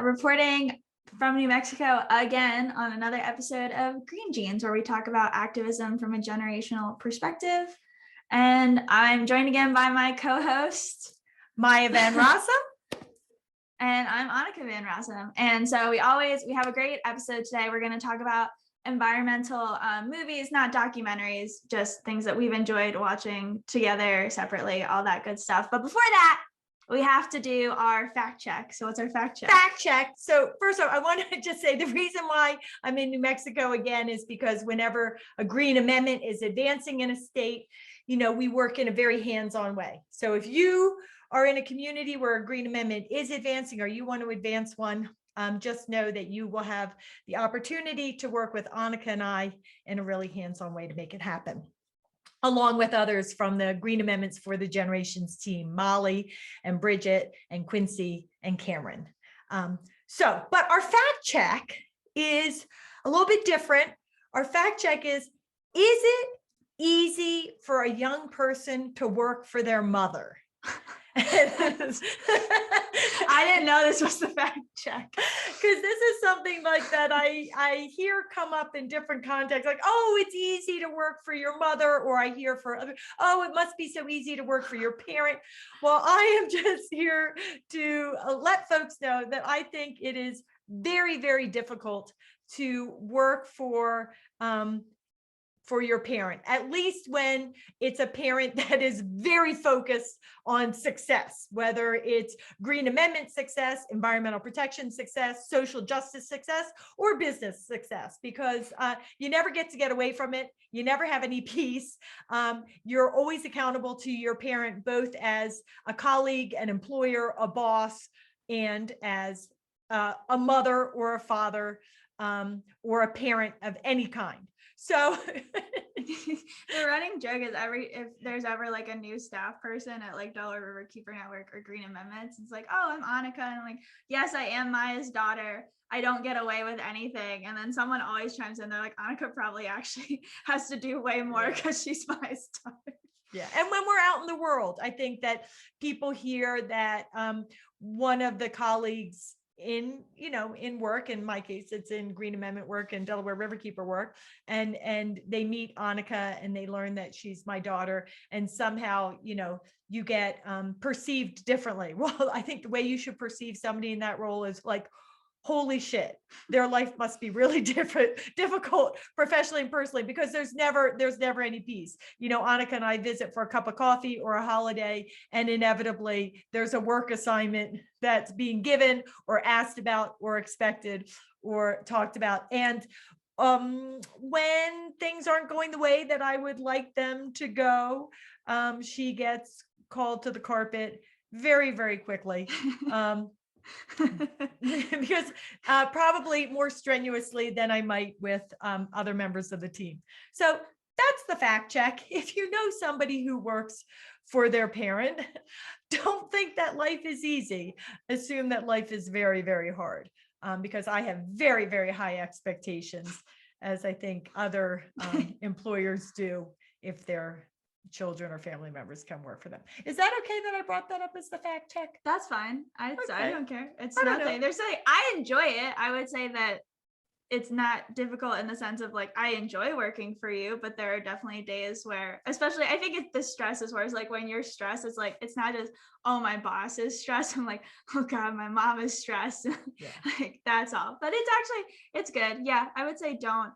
reporting from New Mexico again on another episode of Green Jeans, where we talk about activism from a generational perspective. And I'm joined again by my co-host, Maya Van Rossum. And I'm Anneke Van Rossum. And so we have a great episode today. We're going to talk about environmental movies, not documentaries, just things that we've enjoyed watching together, separately, all that good stuff. But before that, we have to do our fact check. So what's our fact check? Fact check. So first off, I want to just say the reason why I'm in New Mexico again is because whenever a green amendment is advancing in a state, we work in a very hands-on way. So if you are in a community where a green amendment is advancing or you want to advance one, just know that you will have the opportunity to work with Anneke and I in a really hands-on way to make it happen, along with others from the Green Amendments for the Generations team, Molly and Bridget and Quincy and Cameron. But our fact check is a little bit different. Our fact check is it easy for a young person to work for their mother? I didn't know this was the fact check, because this is something like that I hear come up in different contexts, like, oh, it's easy to work for your mother, or I hear for other, oh, it must be so easy to work for your parent. Well, I am just here to let folks know that I think it is very, very difficult to work for your parent, at least when it's a parent that is very focused on success, whether it's Green Amendment success, environmental protection success, social justice success, or business success, because you never get away from it. You never have any peace. You're always accountable to your parent, both as a colleague, an employer, a boss, and as a mother or a father or a parent of any kind. So the running joke is if there's ever like a new staff person at like Delaware River Keeper Network or Green Amendments, it's like, oh, I'm Anneke, and I'm like, yes, I am Maya's daughter. I don't get away with anything. And then someone always chimes in, they're like, Anneke probably actually has to do way more because she's Maya's daughter. Yeah. And when we're out in the world, I think that people hear that one of the colleagues in work, in my case, it's in Green Amendment work and Delaware Riverkeeper work, and they meet Anneke and they learn that she's my daughter, and somehow, you get perceived differently. Well, I think the way you should perceive somebody in that role is like, holy shit, their life must be really difficult professionally and personally, because there's never any peace. Anneke and I visit for a cup of coffee or a holiday, and inevitably there's a work assignment that's being given or asked about or expected or talked about. And when things aren't going the way that I would like them to go, she gets called to the carpet very, very quickly. Because probably more strenuously than I might with other members of the team. So that's the fact check. If you know somebody who works for their parent, don't think that life is easy. Assume that life is very, very hard, because I have very, very high expectations, as I think other employers do if they're children or family members come work for them. Is that okay that I brought that up as the fact check? That's fine. I don't care. It's nothing. There's I enjoy it. I would say that it's not difficult in the sense of like, I enjoy working for you, but there are definitely days where, especially I think it's the stress is where it's like when you're stressed, it's like, it's not just, oh, my boss is stressed. I'm like, oh God, my mom is stressed. Yeah. Like that's all. But it's good. Yeah. I would say don't.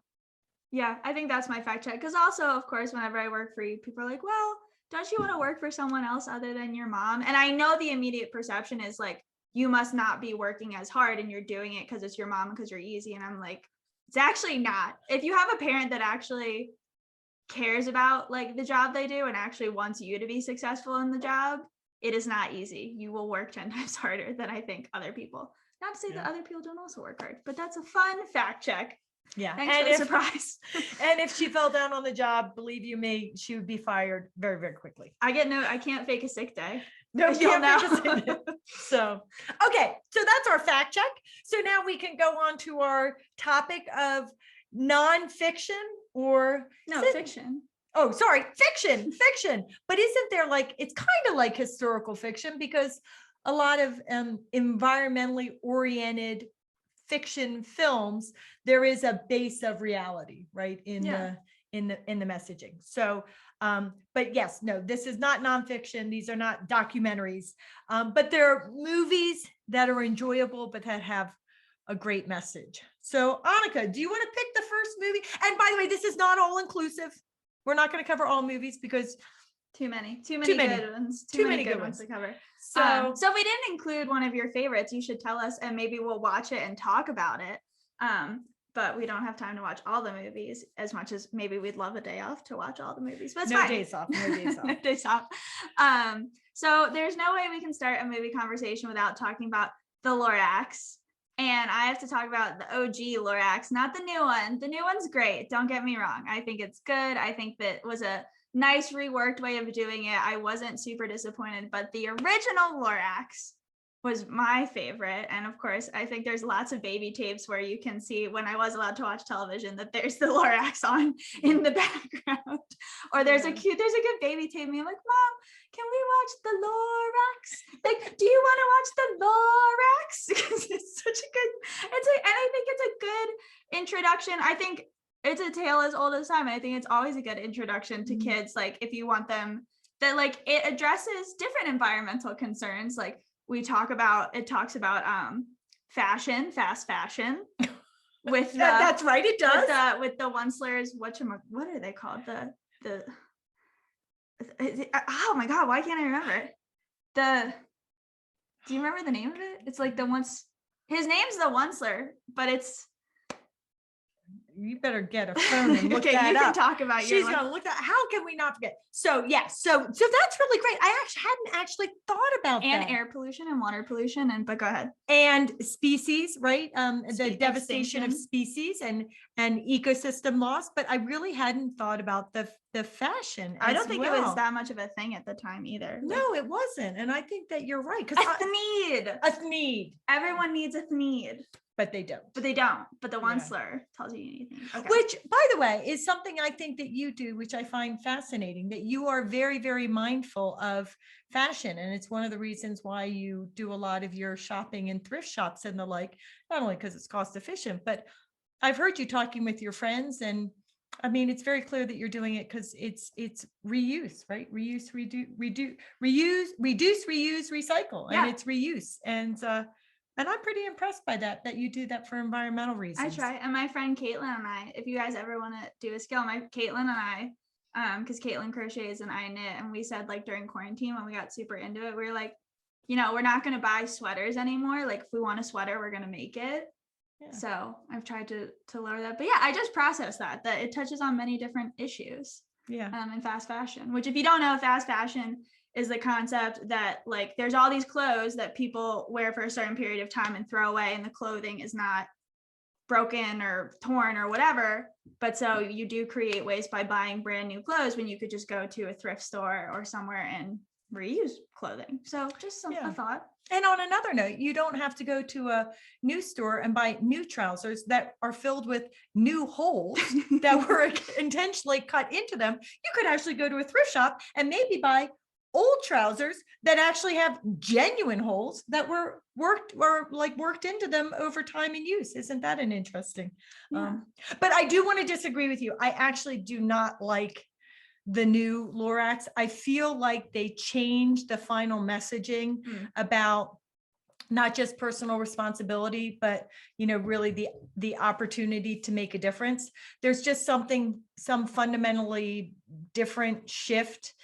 Yeah, I think that's my fact check. Because also, of course, whenever I work for you, people are like, well, don't you want to work for someone else other than your mom? And I know the immediate perception is like, you must not be working as hard and you're doing it because it's your mom, because you're easy. And I'm like, it's actually not. If you have a parent that actually cares about like the job they do and actually wants you to be successful in the job, it is not easy. You will work 10 times harder than I think other people. Not to say that other people don't also work hard, but that's a fun fact check. Yeah. Thanks for the surprise. And if she fell down on the job, believe you me, she would be fired very, very quickly. I can't fake a sick day. No, you can't fake a sick day. So, okay. So that's our fact check. So now we can go on to our topic of nonfiction or fiction. Oh, sorry. Fiction. But isn't there it's kind of like historical fiction, because a lot of environmentally oriented fiction films, there is a base of reality, right? In the messaging. So, but yes, no, this is not nonfiction. These are not documentaries, but they're movies that are enjoyable, but that have a great message. So, Anneke, do you want to pick the first movie? And by the way, this is not all inclusive. We're not going to cover all movies because too many good ones, too many good ones to cover. So if we didn't include one of your favorites, you should tell us, and maybe we'll watch it and talk about it. But we don't have time to watch all the movies as much as maybe we'd love a day off to watch all the movies. But it's fine. Days off. No days off. No days off. So there's no way we can start a movie conversation without talking about the Lorax. And I have to talk about the OG Lorax, not the new one. The new one's great. Don't get me wrong. I think it's good. I think that was a nice reworked way of doing it. I wasn't super disappointed, but the original Lorax was my favorite. And of course, I think there's lots of baby tapes where you can see, when I was allowed to watch television, that there's the Lorax on in the background. Or there's a good baby tape. Me, I'm like, Mom, can we watch the Lorax? Like, do you want to watch the Lorax? Because it's such a good, and I think it's a good introduction. I think it's a tale as old as time. I think it's always a good introduction to kids. Like, if you want them, that like it addresses different environmental concerns. Like it talks about fast fashion with that's right, it does. With the Onslers, what are they called? Oh my God, why can't I remember it? Do you remember the name of it? It's like his name's the Onceler, but it's, you better get a phone and look okay, that you up. can talk about She's gonna look at, how can we not forget? So yes, so that's really great. I hadn't actually thought about that. And air pollution and water pollution, but go ahead. And species, right? The devastation of species and ecosystem loss. But I really hadn't thought about the fashion. I don't think it was that much of a thing at the time either. No, it wasn't. And I think that you're right. Because a thneed. Everyone needs a thneed. But they don't. But the Onceler tells you anything. Okay. Which, by the way, is something I think that you do, which I find fascinating, that you are very, very mindful of fashion. And it's one of the reasons why you do a lot of your shopping in thrift shops and the like, not only because it's cost efficient, but I've heard you talking with your friends. And I mean, it's very clear that you're doing it because it's reuse, right? Reduce, reuse, recycle. Yeah. And it's reuse. And I'm pretty impressed by that you do that for environmental reasons. I try. And my friend Caitlin and I, if you guys ever want to do a skill, Caitlin and I, because Caitlin crochets and I knit, and we said like during quarantine when we got super into it, we were like, we're not going to buy sweaters anymore. Like if we want a sweater, we're going to make it. Yeah. So I've tried to lower that. But yeah, I just processed that it touches on many different issues. Yeah. In fast fashion, which if you don't know, fast fashion is the concept that like there's all these clothes that people wear for a certain period of time and throw away, and the clothing is not broken or torn or whatever. But so you do create waste by buying brand new clothes when you could just go to a thrift store or somewhere and reuse clothing. So just a thought. And on another note, you don't have to go to a new store and buy new trousers that are filled with new holes that were intentionally cut into them. You could actually go to a thrift shop and maybe buy old trousers that actually have genuine holes that were worked into them over time and use. Isn't that an interesting? Yeah. But I do want to disagree with you. I actually do not like the new Lorax. I feel like they changed the final messaging about not just personal responsibility, but really the opportunity to make a difference. There's just some fundamentally different shift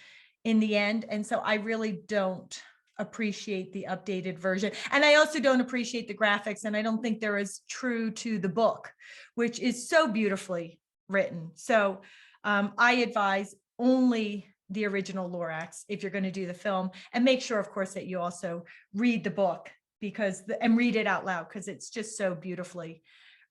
in the end. And so I really don't appreciate the updated version. And I also don't appreciate the graphics. And I don't think they're as true to the book, which is so beautifully written. So I advise only the original Lorax if you're going to do the film, and make sure, of course, that you also read the book and read it out loud because it's just so beautifully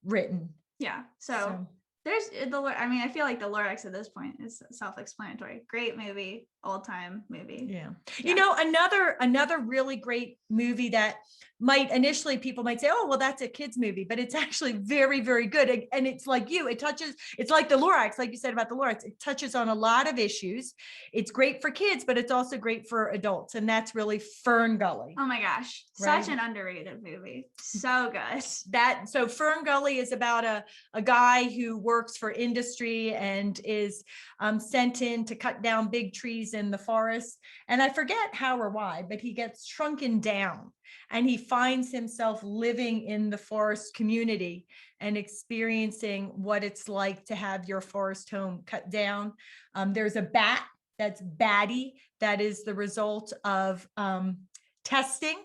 written. Yeah. So there's I feel like the Lorax at this point is self-explanatory. Great movie. old time movie. Yeah. You know, another really great movie that might initially people might say, oh, well, that's a kid's movie, but it's actually very, very good. And it's like it's like the Lorax, like you said about the Lorax, it touches on a lot of issues. It's great for kids, but it's also great for adults. And that's really Fern Gully. Oh my gosh. Such an underrated movie. So good. So Fern Gully is about a guy who works for industry and is sent in to cut down big trees in the forest. And I forget how or why, but he gets shrunken down and he finds himself living in the forest community and experiencing what it's like to have your forest home cut down. There's a bat, that's Beatty, that is the result of testing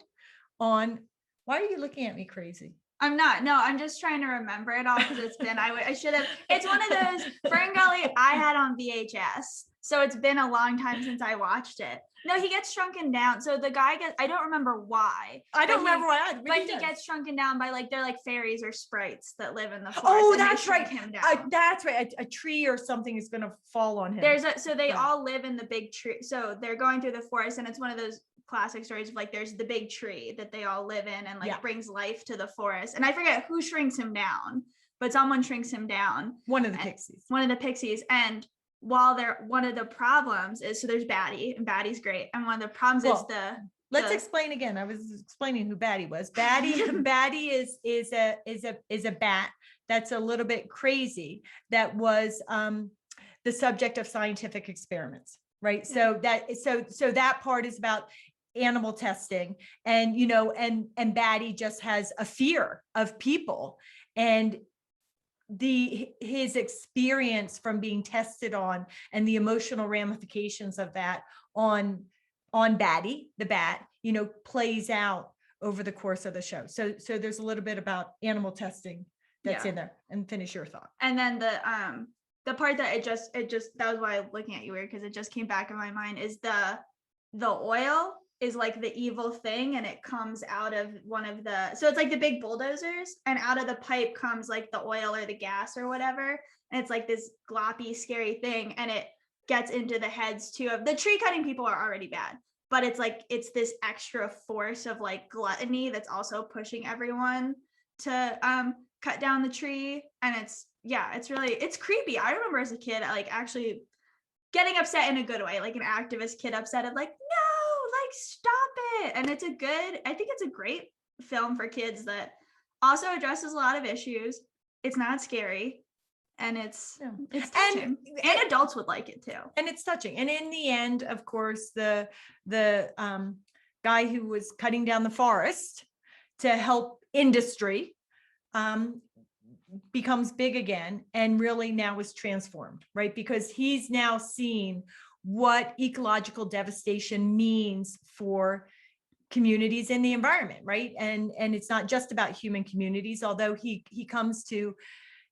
on, why are you looking at me crazy? I'm not. No, I'm just trying to remember it all because it's been, I should have, it's one of those Fern Gully I had on VHS. So it's been a long time since I watched it. No, he gets shrunken down. So the guy I don't remember why. I don't remember why. But he gets shrunken down by they're like fairies or sprites that live in the forest. Oh, that's right. Him down. That's right. A tree or something is going to fall on him. So they all live in the big tree. So they're going through the forest and it's one of those classic stories of there's the big tree that they all live in and brings life to the forest. And I forget who shrinks him down, but someone shrinks him down. One of the pixies. And while one of the problems is, so there's Beatty, and Batty's great. And one of the problems is let's explain again. I was explaining who Beatty was. Beatty is a bat that's a little bit crazy, that was the subject of scientific experiments, right? So that part is about animal testing, and and Beatty just has a fear of people, and his experience from being tested on and the emotional ramifications of that on Beatty, the bat, plays out over the course of the show. So there's a little bit about animal testing that's in there. And finish your thought. And then the part that it just that was why I'm looking at you weird, because it just came back in my mind, is the oil is like the evil thing, and it comes out of one of so it's like the big bulldozers, and out of the pipe comes like the oil or the gas or whatever, and it's like this gloppy scary thing, and it gets into the heads too of the tree cutting people are already bad, but it's this extra force of gluttony that's also pushing everyone to cut down the tree. And it's creepy. I remember as a kid actually getting upset in a good way, like an activist kid upset at no, stop it. And I think it's a great film for kids that also addresses a lot of issues. It's not scary, and it's touching. And adults would like it too. And it's touching. And in the end, of course, the guy who was cutting down the forest to help industry becomes big again, and really now is transformed, right? Because he's now seen what ecological devastation means for communities in the environment, right? And it's not just about human communities, although he comes to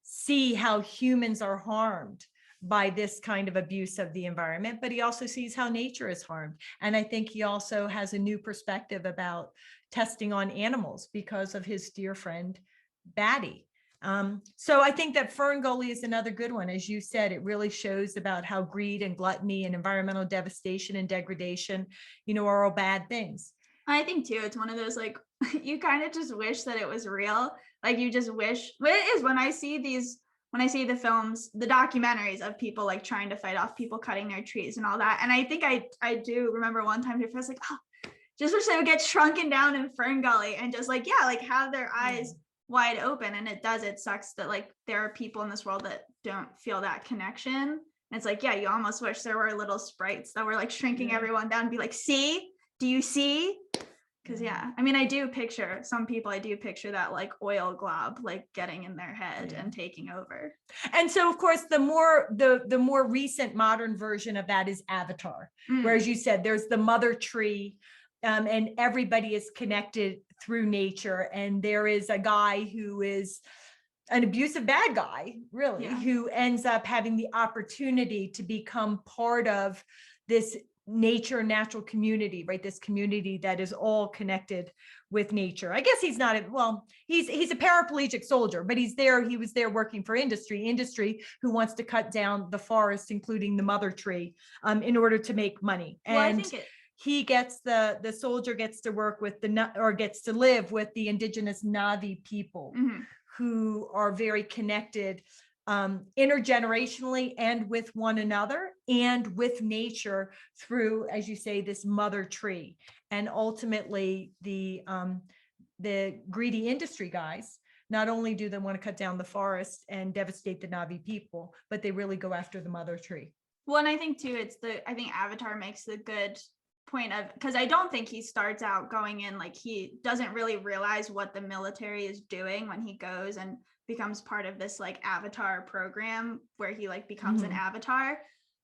see how humans are harmed by this kind of abuse of the environment, but he also sees how nature is harmed. And I think he also has a new perspective about testing on animals because of his dear friend, Beatty. So I think that Fern Gully is another good one. As you said, it really shows about how greed and gluttony and environmental devastation and degradation, are all bad things. I think too, it's one of those, you kind of just wish that it was real. You just wish, what it is when I see the films, the documentaries of people trying to fight off people cutting their trees and all that. And I think I do remember one time I was just wish they would get shrunken down in Fern Gully and just have their eyes wide open. And it sucks that there are people in this world that don't feel that connection. And it's you almost wish there were little sprites that were shrinking everyone down and be see, do you see? Because I do picture some people, that oil glob getting in their head and taking over. And so of course the more recent modern version of that is Avatar, where, as you said, there's the mother tree, and everybody is connected through nature. And there is a guy who is an abusive bad guy, really, who ends up having the opportunity to become part of this natural community, right? This community that is all connected with nature. I guess he's not, he's a paraplegic soldier, but he was there working for industry who wants to cut down the forest, including the mother tree, in order to make money. Well, I And think he gets the soldier gets to work with gets to live with the indigenous Navi people who are very connected intergenerationally and with one another and with nature through, as you say, this mother tree. And ultimately the greedy industry guys, not only do they want to cut down the forest and devastate the Navi people, but they really go after the mother tree. Well, and I think too, I think Avatar makes the good point of, because I don't think he starts out going in, like, he doesn't really realize what the military is doing when he goes and becomes part of this like Avatar program where he like becomes an avatar.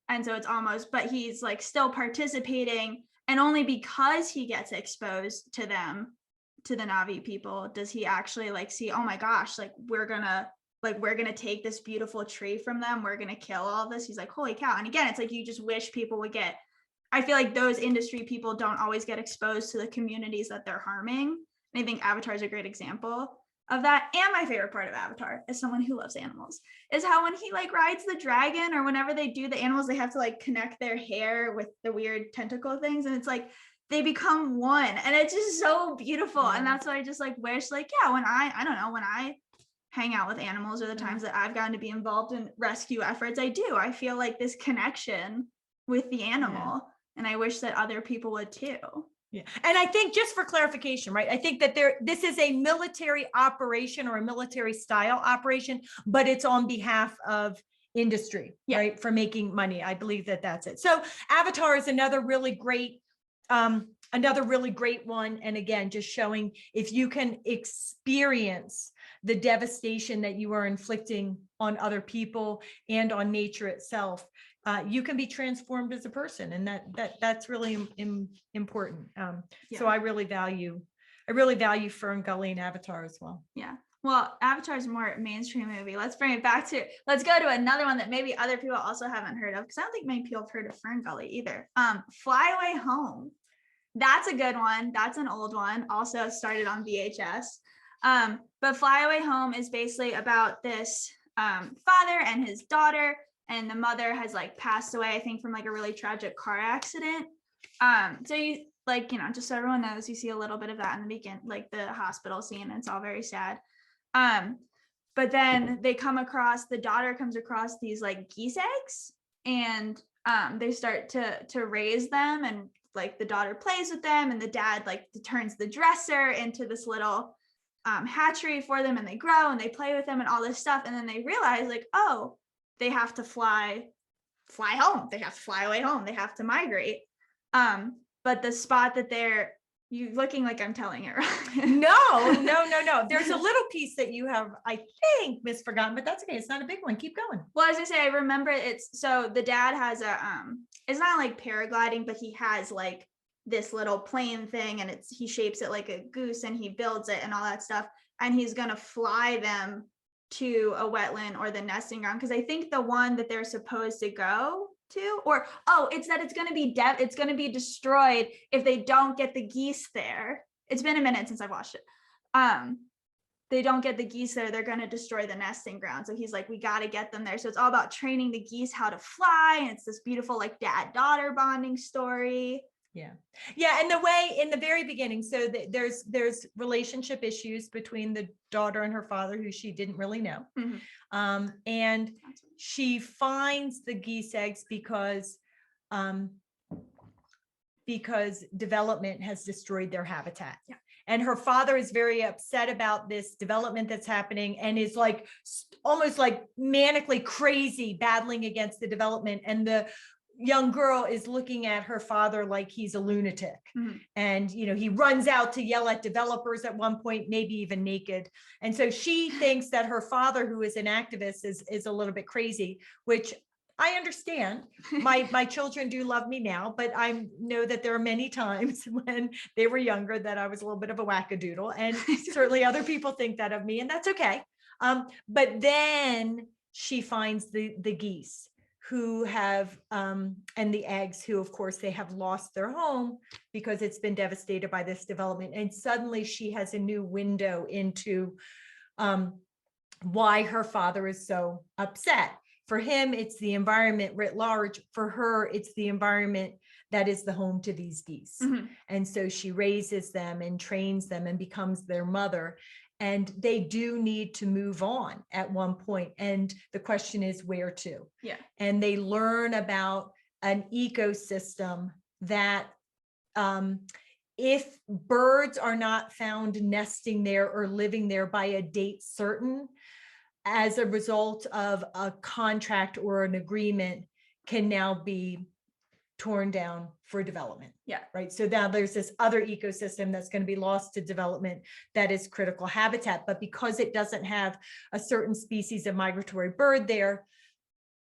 And so it's almost, but he's like still participating, and only because he gets exposed to them, to the Navi people, does he actually like see, oh my gosh, like we're gonna take this beautiful tree from them, we're gonna kill all this. He's like, holy cow. And again, it's like you just wish people would get, I feel like those industry people don't always get exposed to the communities that they're harming. And I think Avatar is a great example of that. And my favorite part of Avatar, as someone who loves animals, is how when he like rides the dragon, or whenever they do the animals, they have to like connect their hair with the weird tentacle things, and it's like they become one, and it's just so beautiful. And that's what I just like wish, like, yeah, when I don't know, when I hang out with animals, or the times that I've gotten to be involved in rescue efforts, I feel like this connection with the animal, and I wish that other people would too. Yeah. And I think, just for clarification, right, I think that this is a military operation, or a military style operation, but it's on behalf of industry, right, for making money. I believe that that's it. So Avatar is another really great one. And again, just showing if you can experience the devastation that you are inflicting on other people and on nature itself, you can be transformed as a person, and that's really important. So I really value Fern Gully and Avatar as well. Yeah. Well, Avatar is a more mainstream movie. Let's go to another one that maybe other people also haven't heard of, because I don't think many people have heard of Fern Gully either. Fly Away Home. That's a good one. That's an old one. Also started on VHS. But Fly Away Home is basically about this father and his daughter, and the mother has like passed away, I think, from like a really tragic car accident. So you like, just so everyone knows, you see a little bit of that in the beginning, like the hospital scene. It's all very sad. But then the daughter comes across these like geese eggs, and they start to raise them, and like the daughter plays with them, and the dad like turns the dresser into this little hatchery for them, and they grow and they play with them and all this stuff. And then they realize like, oh, they have to fly home. They have to fly away home. They have to migrate. But the spot that you looking like I'm telling it right. No. There's a little piece that you have, I think, misforgotten, but that's okay. It's not a big one. Keep going. Well, as I say, I remember so the dad has it's not like paragliding, but he has like this little plane thing, and he shapes it like a goose, and he builds it and all that stuff. And he's going to fly them to a wetland or the nesting ground, because I think the one that they're supposed to go to, it's that it's going to be destroyed if they don't get the geese there. It's been a minute since I've watched it. They don't get the geese there, they're going to destroy the nesting ground. So he's like, we got to get them there. So it's all about training the geese how to fly, and it's this beautiful like dad-daughter bonding story. Yeah. And the way in the very beginning, so there's relationship issues between the daughter and her father, who she didn't really know. And she finds the geese eggs because development has destroyed their habitat. And her father is very upset about this development that's happening, and is like almost like manically crazy battling against the development. And the young girl is looking at her father like he's a lunatic. And he runs out to yell at developers at one point, maybe even naked. And so she thinks that her father, who is an activist, is a little bit crazy, which I understand. My children do love me now, but I know that there are many times when they were younger that I was a little bit of a wackadoodle, and certainly other people think that of me, and that's okay. But then she finds the geese, who have, and the eggs who, of course, they have lost their home because it's been devastated by this development. And suddenly she has a new window into why her father is so upset. For him, it's the environment writ large. For her, it's the environment that is the home to these geese. And so she raises them and trains them and becomes their mother. And they do need to move on at one point. And the question is where to? Yeah. And they learn about an ecosystem that if birds are not found nesting there or living there by a date certain, as a result of a contract or an agreement, can now be torn down for development. Yeah. Right. So now there's this other ecosystem that's going to be lost to development that is critical habitat. But because it doesn't have a certain species of migratory bird there,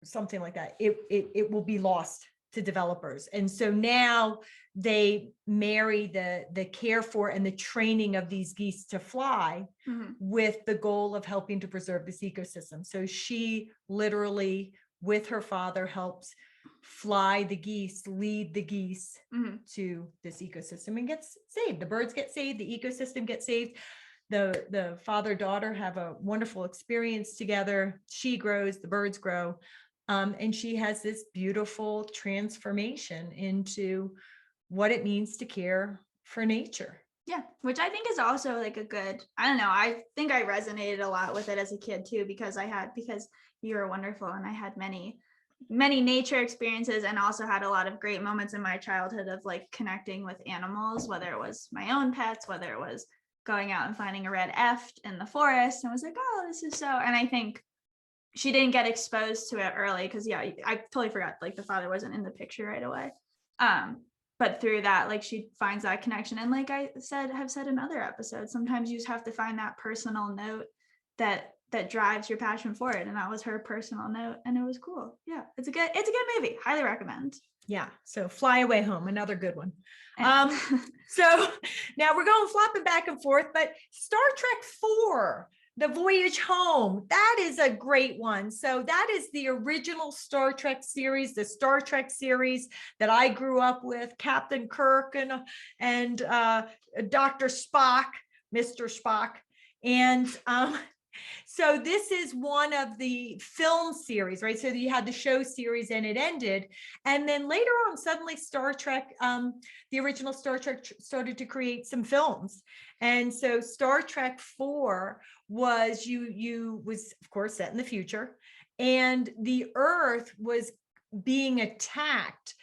something like that, it will be lost to developers. And so now they marry the care for and the training of these geese to fly with the goal of helping to preserve this ecosystem. So she literally, with her father, helps fly the geese, lead the geese to this ecosystem and gets saved. The birds get saved, the ecosystem gets saved. The father-daughter have a wonderful experience together. She grows, the birds grow. And she has this beautiful transformation into what it means to care for nature. Yeah, which I think is also like a good, I don't know, I think I resonated a lot with it as a kid too, because you were wonderful and I had many nature experiences and also had a lot of great moments in my childhood of like connecting with animals, whether it was my own pets, whether it was going out and finding a red eft in the forest. And I was like, oh, this is so, and I think she didn't get exposed to it early because I totally forgot like the father wasn't in the picture right away. But through that, like she finds that connection. And like I have said in other episodes, sometimes you just have to find that personal note that drives your passion for it. And that was her personal note. And it was cool. Yeah, it's a good movie. Highly recommend. Yeah. So Fly Away Home, another good one. So now we're going flopping back and forth, but Star Trek 4, The Voyage Home, that is a great one. So that is the original Star Trek series, the Star Trek series that I grew up with, Captain Kirk and Dr. Spock, Mr. Spock. And so this is one of the film series, right? So you had the show series and it ended. And then later on, suddenly Star Trek, the original Star Trek started to create some films. And so Star Trek 4 was was of course set in the future, and the Earth was being attacked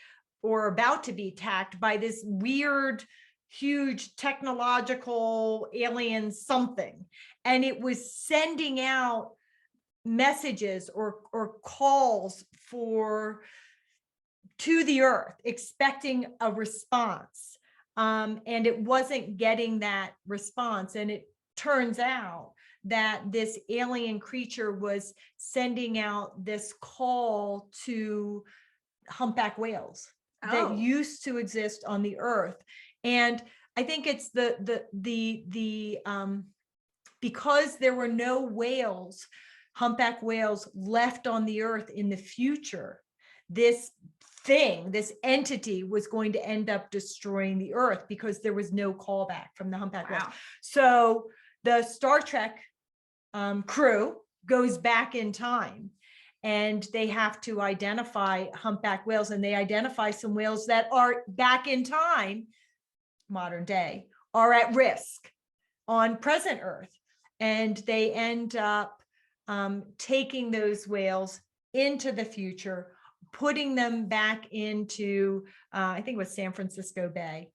or about to be attacked by this weird, huge technological alien something. And it was sending out messages or calls to the Earth, expecting a response. And it wasn't getting that response. And it turns out that this alien creature was sending out this call to humpback whales that used to exist on the Earth. And I think it's because there were no whales, humpback whales left on the Earth in the future, this entity was going to end up destroying the Earth because there was no callback from the humpback whales. So the Star Trek crew goes back in time and they have to identify humpback whales, and they identify some whales that are back in time, modern day, are at risk on present Earth. And they end up taking those whales into the future, putting them back into, I think it was San Francisco Bay.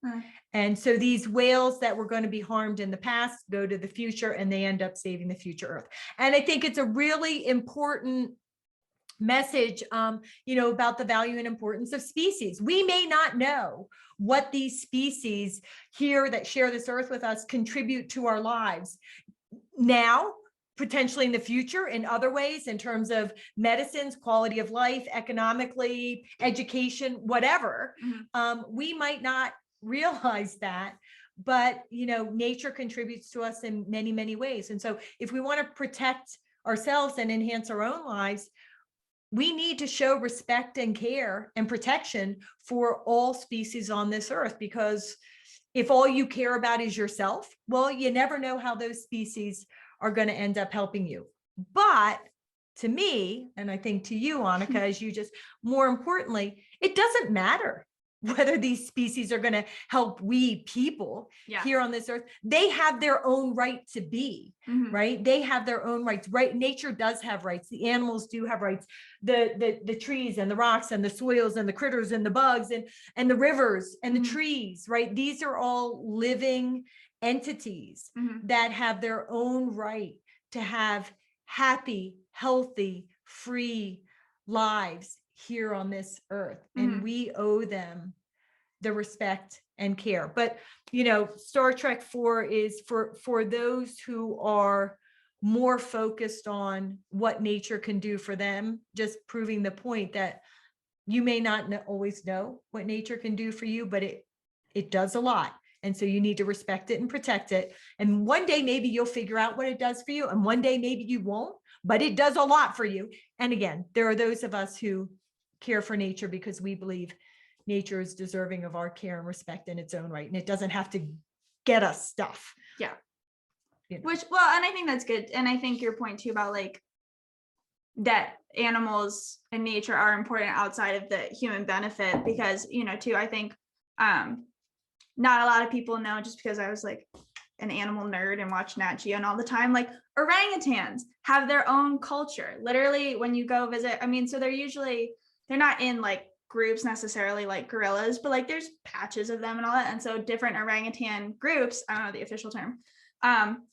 And so these whales that were going to be harmed in the past go to the future, and they end up saving the future Earth. And I think it's a really important message, about the value and importance of species. We may not know what these species here that share this Earth with us contribute to our lives now, potentially in the future, in other ways, in terms of medicines, quality of life, economically, education, whatever. We might not realize that, but nature contributes to us in many, many ways. And so if we want to protect ourselves and enhance our own lives, we need to show respect and care and protection for all species on this earth, because if all you care about is yourself, well, you never know how those species are going to end up helping you. But to me, and I think to you, Anneke, as you just, more importantly, it doesn't matter whether these species are going to help we people here on this earth. They have their own right to be, right? They have their own rights, right? Nature does have rights. The animals do have rights. The trees and the rocks and the soils and the critters and the bugs and the rivers and the trees, right? These are all living entities that have their own right to have happy, healthy, free lives here on this earth. And we owe them the respect and care. But, you know, Star Trek 4 is for those who are more focused on what nature can do for them, just proving the point that you may not always know what nature can do for you, but it does a lot. And so you need to respect it and protect it. And one day, maybe you'll figure out what it does for you. And one day, maybe you won't, but it does a lot for you. And again, there are those of us who care for nature because we believe nature is deserving of our care and respect in its own right. And it doesn't have to get us stuff. Yeah. You know. Which, well, and I think that's good. And I think your point too about like that animals and nature are important outside of the human benefit, because, you know, too, I think not a lot of people know, just because I was like an animal nerd and watch Nat Geo and all the time, like orangutans have their own culture. Literally, when you go visit, I mean, so they're not in like groups necessarily like gorillas, but like there's patches of them and all that. And so different orangutan groups, I don't know the official term,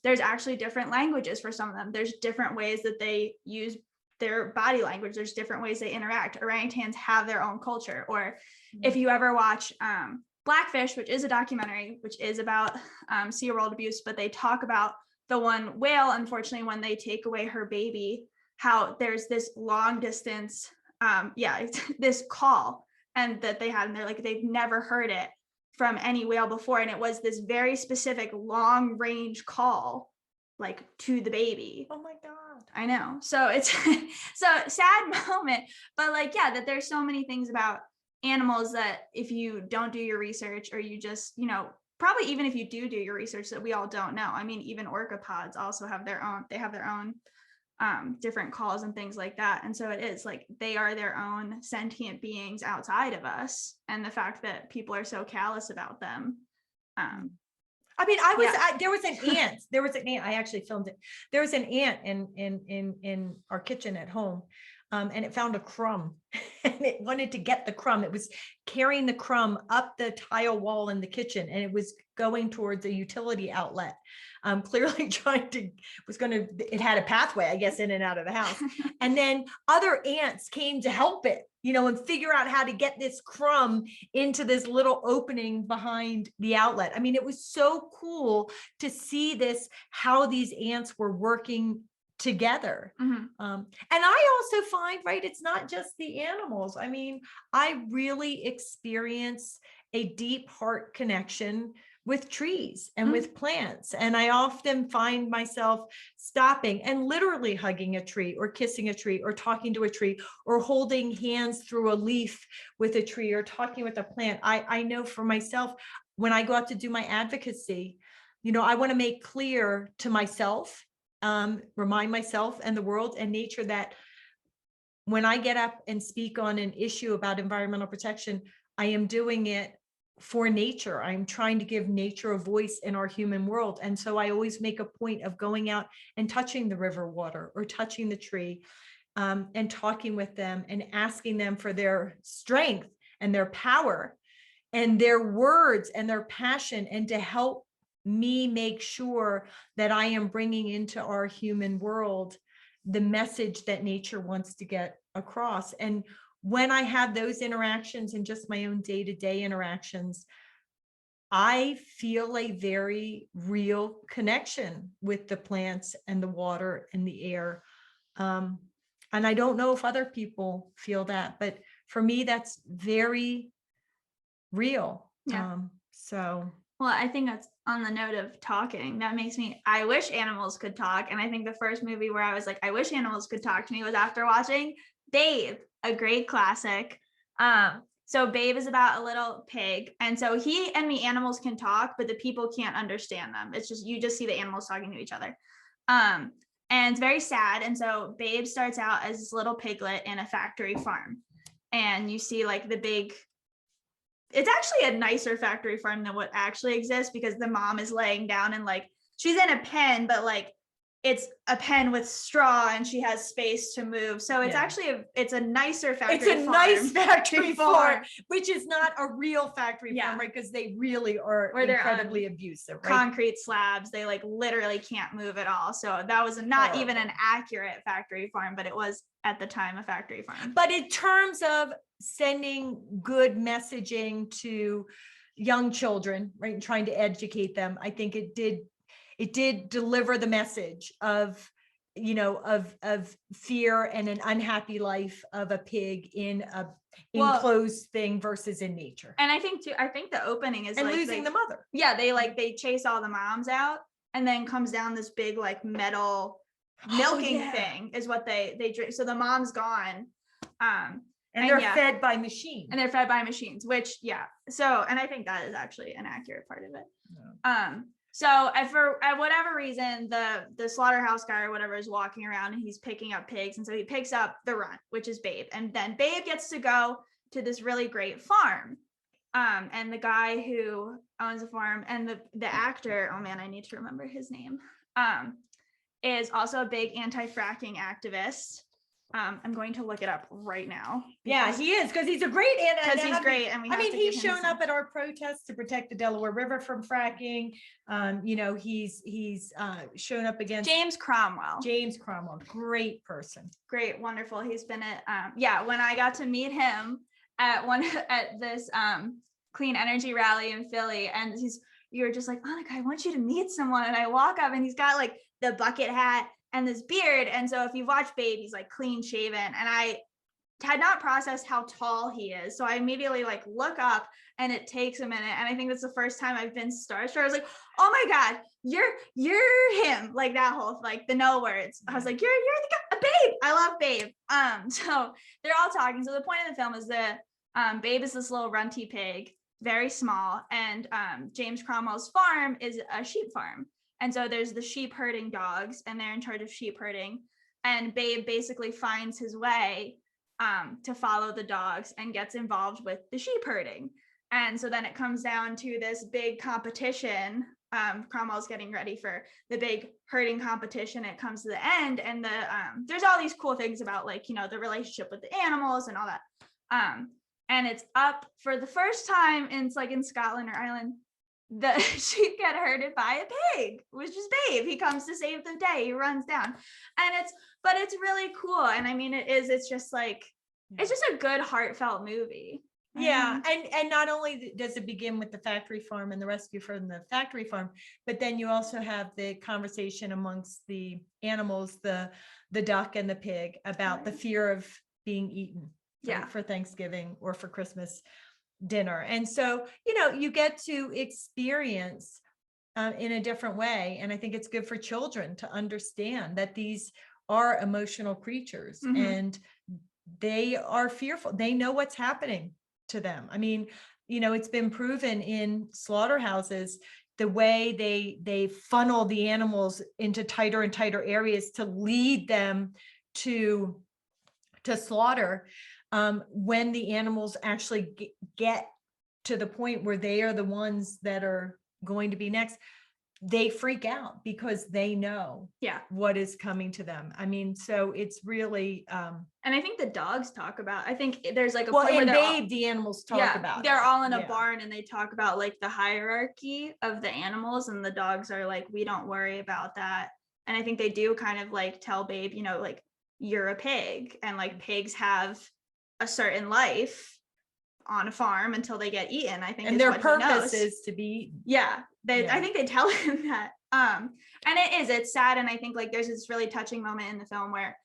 there's actually different languages for some of them. There's different ways that they use their body language. There's different ways they interact. Orangutans have their own culture. Or if you ever watch Blackfish, which is a documentary, which is about SeaWorld abuse, but they talk about the one whale, unfortunately, when they take away her baby, how there's this long distance this call and that they had, and they're like, they've never heard it from any whale before. And it was this very specific long range call, like to the baby. Oh my God. I know. So it's so sad moment, but like, yeah, that there's so many things about animals that if you don't do your research, or you just, you know, probably even if you do your research, that we all don't know. I mean, even orcapods also have their own, different calls and things like that. And so it is like they are their own sentient beings outside of us, and the fact that people are so callous about them. I mean, there was an ant. I actually filmed it. There was an ant in our kitchen at home, and it found a crumb, and it wanted to get the crumb. It was carrying the crumb up the tile wall in the kitchen, and it was going towards a utility outlet. Clearly it had a pathway, I guess, in and out of the house. And then other ants came to help it, you know, and figure out how to get this crumb into this little opening behind the outlet. I mean, it was so cool to see how these ants were working together. And I also find, right, it's not just the animals. I mean, I really experience a deep heart connection with trees and with plants. And I often find myself stopping and literally hugging a tree, or kissing a tree, or talking to a tree, or holding hands through a leaf with a tree, or talking with a plant. I know for myself, when I go out to do my advocacy, you know, I want to make clear to myself, remind myself and the world and nature that when I get up and speak on an issue about environmental protection, I am doing it for nature. I'm trying to give nature a voice in our human world. And so I always make a point of going out and touching the river water, or touching the tree, and talking with them and asking them for their strength and their power and their words and their passion, and to help me make sure that I am bringing into our human world the message that nature wants to get across. And when I have those interactions and just my own day-to-day interactions, I feel a very real connection with the plants and the water and the air. And I don't know if other people feel that, but for me, that's very real. Yeah. Well, I think that's on the note of talking. That makes me, I wish animals could talk. And I think the first movie where I was like, I wish animals could talk to me, was after watching Babe, a great classic. So Babe is about a little pig, and so he and the animals can talk, but the people can't understand them. It's just, you just see the animals talking to each other. And it's very sad. And so Babe starts out as this little piglet in a factory farm, and you see like the big, it's actually a nicer factory farm than what actually exists, because the mom is laying down and like she's in a pen, but like it's a pen with straw and she has space to move. So it's actually it's a nicer factory farm. It's a nice factory farm, which is not a real factory farm, right? Because they really are incredibly abusive, right? Concrete slabs. They like literally can't move at all. So that was not even an accurate factory farm, but it was at the time a factory farm. But in terms of sending good messaging to young children, right, and trying to educate them, I think it did deliver the message of, you know, of fear and an unhappy life of a pig in a enclosed thing versus in nature. And I think the opening is and like losing the mother. Yeah, they chase all the moms out, and then comes down this big like metal milking thing is what they drink. So the mom's gone. And they're fed by machines. And they're fed by machines, which so, and I think that is actually an accurate part of it. Yeah. So for whatever reason, the slaughterhouse guy or whatever is walking around and he's picking up pigs. And so he picks up the runt, which is Babe. And then Babe gets to go to this really great farm. And the guy who owns the farm and the actor, oh man, I need to remember his name, is also a big anti-fracking activist. I'm going to look it up right now. Yeah, he is, because he's a great because he's great, and he's shown up at our protests to protect the Delaware River from fracking. You know, he's shown up against James Cromwell, great person, great, wonderful. He's been at when I got to meet him at this clean energy rally in Philly, and you were just like, Anneke, I want you to meet someone, and I walk up and he's got like the bucket hat and this beard. And so if you watch Babe, he's like clean shaven, and I had not processed how tall he is. So I immediately like look up, and it takes a minute. And I think that's the first time I've been starstruck. I was like, oh my God, you're him. Like that whole, like the no words. I was like, you're the guy, Babe. I love Babe. So they're all talking. So the point of the film is that Babe is this little runty pig, very small. And James Cromwell's farm is a sheep farm. And so there's the sheep herding dogs, and they're in charge of sheep herding. And Babe basically finds his way to follow the dogs and gets involved with the sheep herding. And so then it comes down to this big competition. Cromwell's getting ready for the big herding competition. It comes to the end, and there's all these cool things about, like, you know, the relationship with the animals and all that. And it's up for the first time in Scotland or Ireland. The sheep get herded by a pig, which is Babe. He comes to save the day. He runs down, and it's really cool. And I mean, it's just like, it's just a good heartfelt movie. Yeah. And not only does it begin with the factory farm and the rescue from the factory farm, but then you also have the conversation amongst the animals, the duck and the pig, about the fear of being eaten for Thanksgiving or for Christmas dinner. And so, you know, you get to experience in a different way. And I think it's good for children to understand that these are emotional creatures, and they are fearful. They know what's happening to them. I mean, you know, it's been proven in slaughterhouses, the way they funnel the animals into tighter and tighter areas to lead them to slaughter. When the animals actually get to the point where they are the ones that are going to be next, they freak out because they know what is coming to them. I mean, so it's really and I think the dogs talk about, I think there's like a point where Babe, the animals talk about they're all in a barn, and they talk about like the hierarchy of the animals, and the dogs are like, we don't worry about that. And I think they do kind of like tell Babe, you know, like, you're a pig, and like pigs have a certain life on a farm until they get eaten. I think, and their purpose is to be I think they tell him that. And it's sad. And I think like there's this really touching moment in the film where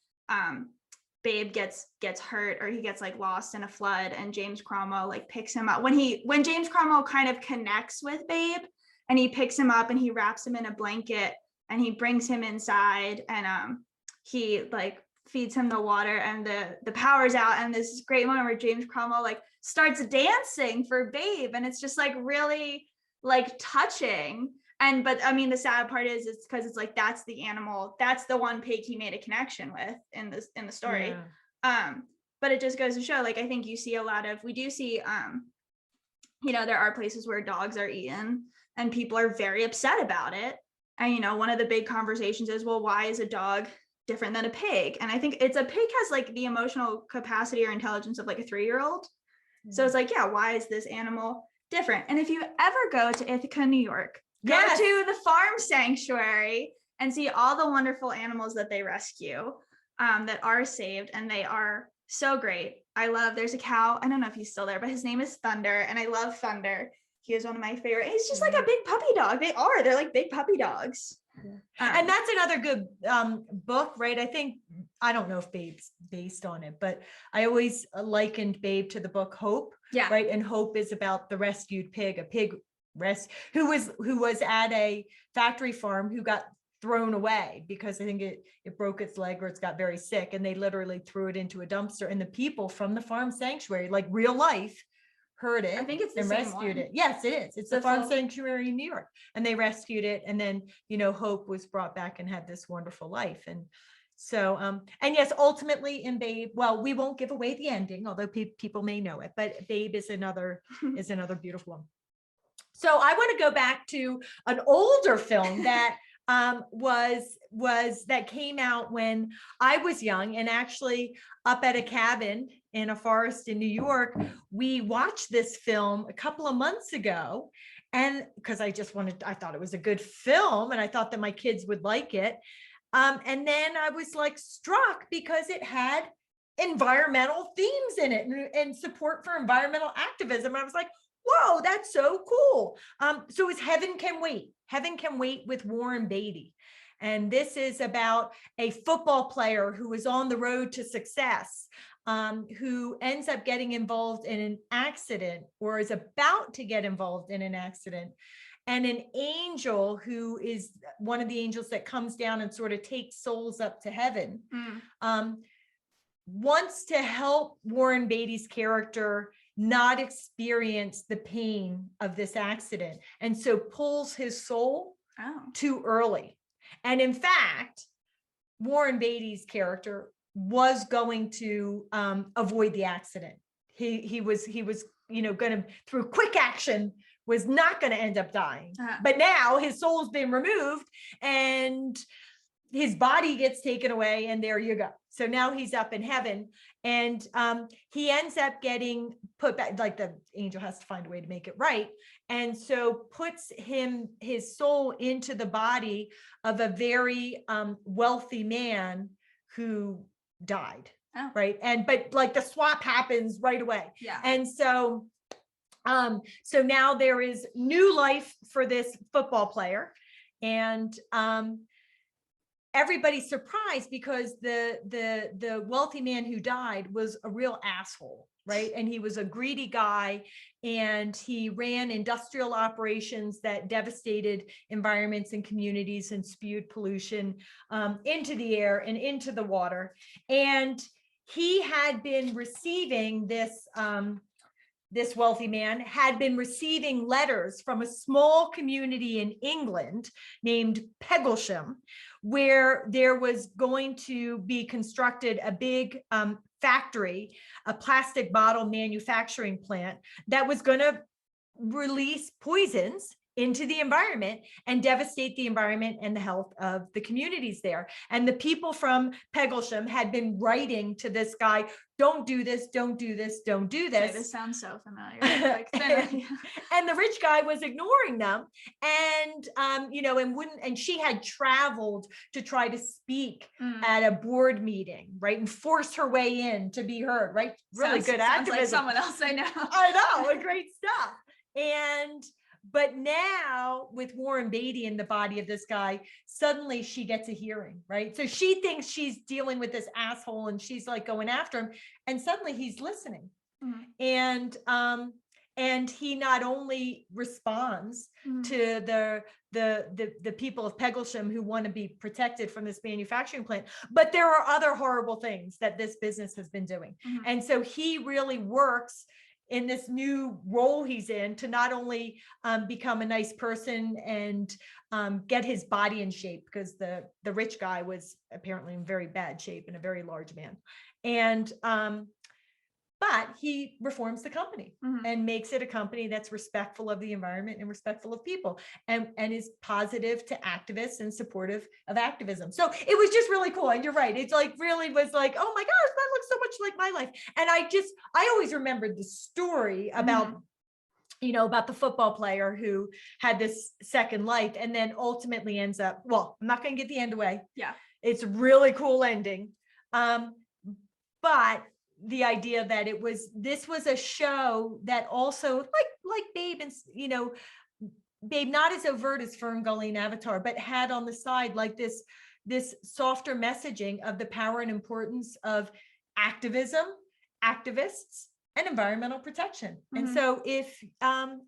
Babe gets hurt, or he gets like lost in a flood, and James Cromwell like picks him up when James Cromwell kind of connects with Babe, and he picks him up and he wraps him in a blanket and he brings him inside, and he like feeds him the water and the power's out, and this great moment where James Cromwell like starts dancing for Babe, and it's just like really like touching. And but I mean the sad part is it's because it's like that's the animal, that's the one pig he made a connection with in the story. But it just goes to show, like, I think you see we do see you know, there are places where dogs are eaten and people are very upset about it. And, you know, one of the big conversations is, well, why is a dog different than a pig? And I think a pig has like the emotional capacity or intelligence of like a 3-year-old. So it's like, yeah, why is this animal different? And if you ever go to Ithaca, New York, go to the farm sanctuary and see all the wonderful animals that they rescue that are saved, and they are so great. There's a cow, I don't know if he's still there, but his name is Thunder, and I love Thunder. He is one of my favorite. He's just like a big puppy dog. They're like big puppy dogs. And that's another good book, right? I don't know if Babe's based on it, but I always likened Babe to the book Hope. Yeah. Right. And Hope is about the rescued pig, who was at a factory farm, who got thrown away because I think it broke its leg or it's got very sick, and they literally threw it into a dumpster, and the people from the farm sanctuary, like real life, heard it. I think it's the and same rescued one. it. Yes, it is. It's the farm sanctuary in New York, and they rescued it. And then, you know, Hope was brought back and had this wonderful life. And so, and yes, ultimately in Babe, well, we won't give away the ending, although people may know it, but Babe is another beautiful one. So I want to go back to an older film that that came out when I was young, and actually up at a cabin in a forest in New York, we watched this film a couple of months ago, and because I thought it was a good film, and I thought that my kids would like it. And then I was like struck because it had environmental themes in it and support for environmental activism. And I was like, whoa, that's so cool. So it's Heaven Can Wait. Heaven Can Wait with Warren Beatty. And this is about a football player who is on the road to success, who ends up getting involved in an accident, or is about to get involved in an accident. And an angel, who is one of the angels that comes down and sort of takes souls up to heaven, wants to help Warren Beatty's character not experience the pain of this accident, and so pulls his soul too early. And in fact, Warren Beatty's character was going to avoid the accident. He was, you know, going to, through quick action, was not going to end up dying. But now his soul's been removed and his body gets taken away, and there you go. So now he's up in heaven, and he ends up getting put back, like the angel has to find a way to make it right. And so puts his soul into the body of a very wealthy man who died. Right. But like the swap happens right away. Yeah. And so now there is new life for this football player, and everybody's surprised because the wealthy man who died was a real asshole, right? And he was a greedy guy, and he ran industrial operations that devastated environments and communities and spewed pollution into the air and into the water. And he had been receiving this wealthy man had been receiving letters from a small community in England named Peglesham, where there was going to be constructed a big factory, a plastic bottle manufacturing plant that was going to release poisons into the environment and devastate the environment and the health of the communities there. And the people from Peglesham had been writing to this guy, don't do this, don't do this, don't do this. Okay, this sounds so familiar. And the rich guy was ignoring them, and you know, and she had traveled to try to speak at a board meeting, right, and force her way in to be heard, right? Really good activism. Sounds like someone else I know. I know, great stuff. But now with Warren Beatty in the body of this guy, suddenly she gets a hearing, right? So she thinks she's dealing with this asshole, and she's like going after him, and suddenly he's listening. And And he not only responds to the people of Peglesham who want to be protected from this manufacturing plant, but there are other horrible things that this business has been doing. And so he really works in this new role he's in to not only become a nice person and get his body in shape, because the rich guy was apparently in very bad shape and a very large man. And but he reforms the company and makes it a company that's respectful of the environment and respectful of people, and is positive to activists and supportive of activism. So it was just really cool. And you're right. It's like really was like, oh my gosh, that looks so much like my life. And I always remembered the story about, you know, about the football player who had this second life and then ultimately ends up, well, I'm not going to get the end away. Yeah. It's a really cool ending. But the idea that this was a show that also like Babe, and you know, Babe, not as overt as Fern Gully and Avatar, but had on the side like this softer messaging of the power and importance of activism, activists, and environmental protection. And so if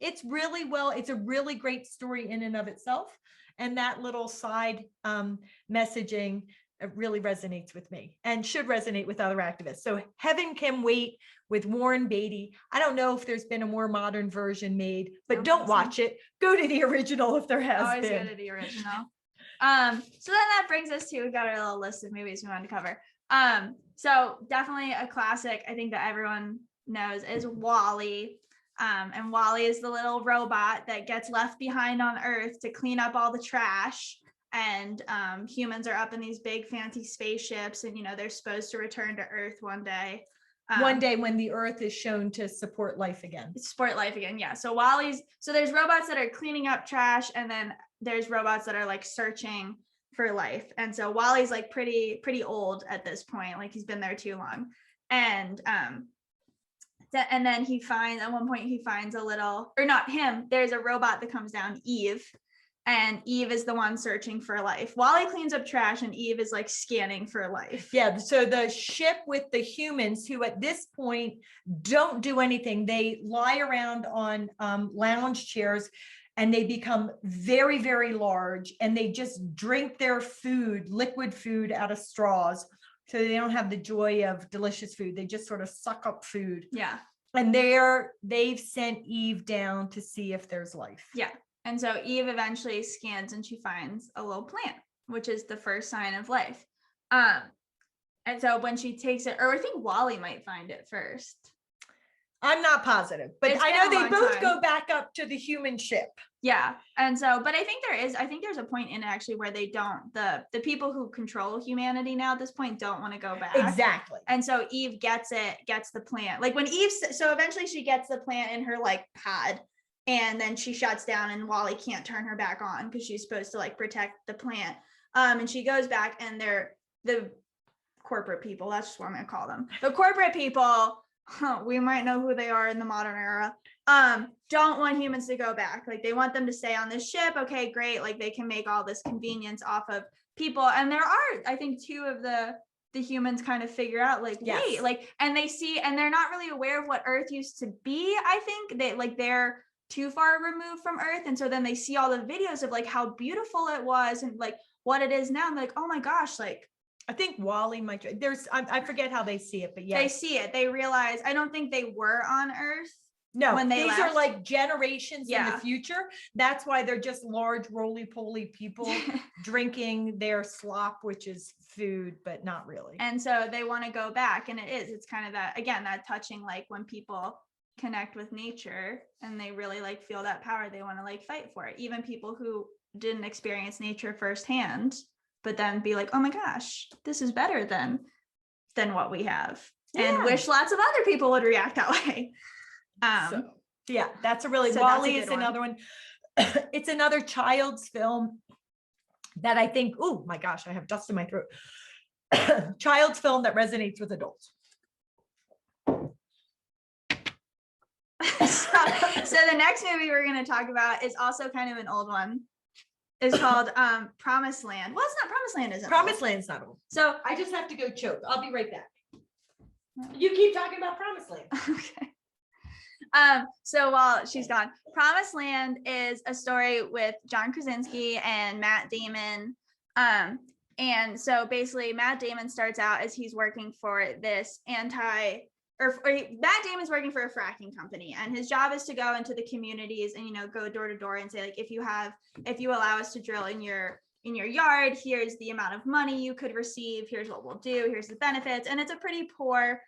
it's a really great story in and of itself. And that little side messaging really resonates with me and should resonate with other activists. So Heaven Can Wait with Warren Beatty. I don't know if there's been a more modern version made, but don't watch it. Go to the original if there has Always been. Go to the original. So then that brings us to, we got our little list of movies we wanted to cover. So definitely a classic, I think that everyone knows, is WALL-E. And WALL-E is the little robot that gets left behind on Earth to clean up all the trash. And humans are up in these big fancy spaceships, and you know they're supposed to return to Earth one day. One day when the Earth is shown to support life again. Yeah. So WALL-E's, so there's robots that are cleaning up trash, and then there's robots that are like searching for life. And so WALL-E's like pretty old at this point, like he's been there too long. And and then at one point he finds there's a robot that comes down, Eve. And Eve is the one searching for life. WALL-E cleans up trash and Eve is like scanning for life. Yeah. So the ship with the humans who at this point don't do anything. They lie around on lounge chairs and they become very, very large, and they just drink their food, liquid food, out of straws. So they don't have the joy of delicious food. They just sort of suck up food. Yeah. And they've sent Eve down to see if there's life. Yeah. And so Eve eventually scans and she finds a little plant, which is the first sign of life. And so when she takes it, or I think WALL-E might find it first. I'm not positive, but I know they both go back up to the human ship. Yeah. And so, but I think there's a point in it actually where they don't, the people who control humanity now at this point don't want to go back. Exactly. And so Eve gets the plant. Like when Eve, so eventually she gets the plant in her like pod. And then she shuts down and WALL-E can't turn her back on because she's supposed to like protect the plant. And she goes back, and they're the corporate people. That's just what I'm going to call them. The corporate people, we might know who they are in the modern era, don't want humans to go back. Like they want them to stay on this ship. Okay, great. Like they can make all this convenience off of people. And there are, I think, two of the humans kind of figure out like, wait, like, and they see, and they're not really aware of what Earth used to be. I think they're too far removed from Earth, and so then they see all the videos of like how beautiful it was and like what it is now, and like, oh my gosh, like I think WALL-E might, I forget how they see it, but yeah, they see it, they realize. I don't think they were on Earth. No, when they these left. Are like generations in the future. That's why they're just large roly-poly people drinking their slop, which is food, but not really. And so they want to go back, and it's kind of that, again, that touching, like when people connect with nature and they really like feel that power, they want to like fight for it. Even people who didn't experience nature firsthand, but then be like, oh my gosh, this is better than what we have. And wish lots of other people would react that way. So, yeah, that's a really, WALL-E is another one. It's another child's film that I think, oh my gosh, I have dust in my throat. Child's film that resonates with adults. So the next movie we're going to talk about is also kind of an old one. It's called Promised Land. Well, it's not Promised Land, is it? Promised Land's not old. So I just have to go choke. I'll be right back. You keep talking about Promised Land. Okay. So while she's gone, Promised Land is a story with John Krasinski and Matt Damon. And so basically Matt Damon starts out as he's working for this Matt Damon's working for a fracking company, and his job is to go into the communities and, go door to door and say, like, if you allow us to drill in your yard, here's the amount of money you could receive, here's what we'll do, here's the benefits. And it's a pretty poor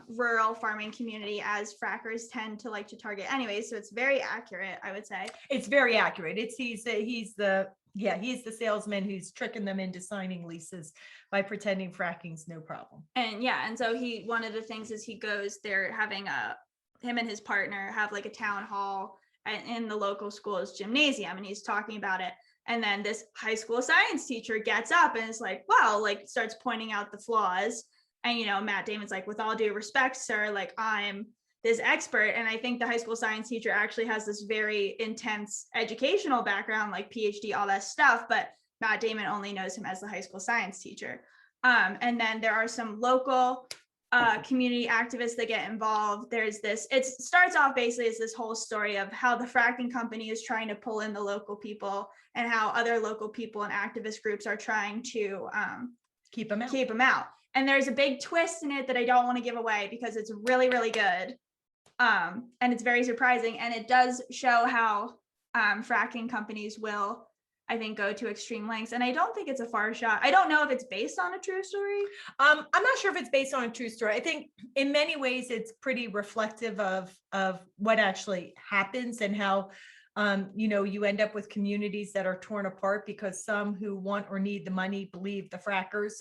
rural farming community, as frackers tend to like to target anyway. So it's very accurate, I would say. It's very accurate. He's the salesman who's tricking them into signing leases by pretending fracking's no problem. And so one of the things is they're having him and his partner have like a town hall in the local school's gymnasium, and he's talking about it. And then this high school science teacher gets up and is like, wow, like starts pointing out the flaws. And, Matt Damon's like, with all due respect, sir, like, I'm this expert. And I think the high school science teacher actually has this very intense educational background, like PhD, all that stuff. But Matt Damon only knows him as the high school science teacher. And then there are some local community activists that get involved. It starts off basically as this whole story of how the fracking company is trying to pull in the local people, and how other local people and activist groups are trying to keep them out. And there's a big twist in it that I don't want to give away because it's really, really good. And it's very surprising. And it does show how fracking companies will, I think, go to extreme lengths. And I don't think it's a far shot. I don't know if it's based on a true story. I'm not sure if it's based on a true story. I think in many ways it's pretty reflective of what actually happens, and how you end up with communities that are torn apart because some who want or need the money believe the frackers,